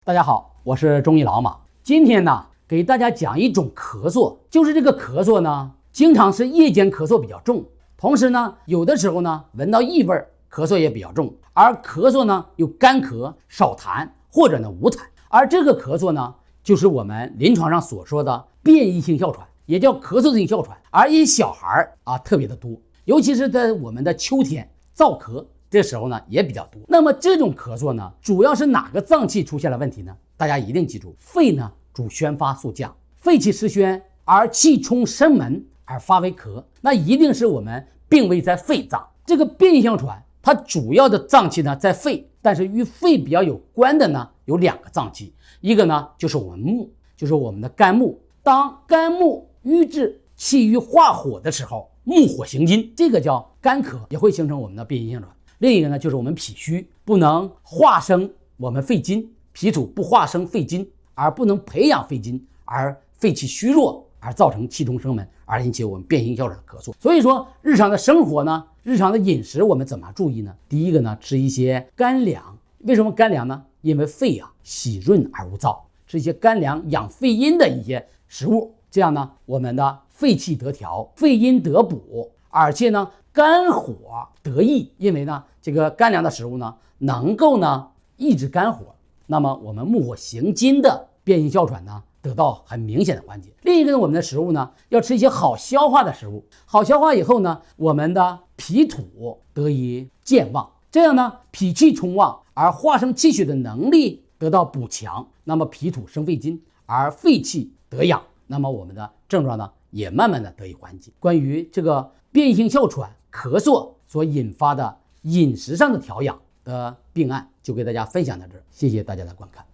大家好，我是中医老马。今天呢，给大家讲一种咳嗽，就是这个咳嗽呢，经常是夜间咳嗽比较重，同时呢，有的时候呢，闻到异味，咳嗽也比较重，而咳嗽呢又干咳、少痰或者呢无痰，而这个咳嗽呢，就是我们临床上所说的变异性哮喘，也叫咳嗽性哮喘，而一小孩特别的多，尤其是在我们的秋天燥咳。这时候呢也比较多。那么这种咳嗽呢，主要是哪个脏器出现了问题呢？大家一定记住，肺呢主宣发速降，肺气失宣而气冲声门而发为咳，那一定是我们病危在肺脏。这个变异哮喘它主要的脏器呢在肺，但是与肺比较有关的呢有两个脏器，一个呢就是我们目，就是我们的肝木。当肝木瘀滞气郁化火的时候，木火行金，这个叫干咳，也会形成我们的变异性哮喘。另一个呢，就是我们脾虚不能化生我们肺金，脾土不化生肺金，而不能培养肺金，而肺气虚弱，而造成气冲声门，而引起我们变性哮喘的咳嗽。所以说，日常的生活呢，日常的饮食我们怎么注意呢？第一个呢，吃一些干粮。为什么干粮呢？因为肺喜润而无燥，吃一些干粮养肺阴的一些食物，这样呢，我们的肺气得调，肺阴得补，而且呢，肝火得益，因为呢，这个干粮的食物呢，能够呢抑制肝火，那么我们木火行金的变性哮喘呢，得到很明显的缓解。另一个呢，我们的食物呢，要吃一些好消化的食物，好消化以后呢，我们的脾土得以健旺，这样呢，脾气充旺，而化生气血的能力得到补强，那么脾土生肺金，而肺气得养，那么我们的症状呢，也慢慢的得以缓解。关于这个变异性哮喘咳嗽所引发的饮食上的调养的病案，就给大家分享到这儿，谢谢大家的观看。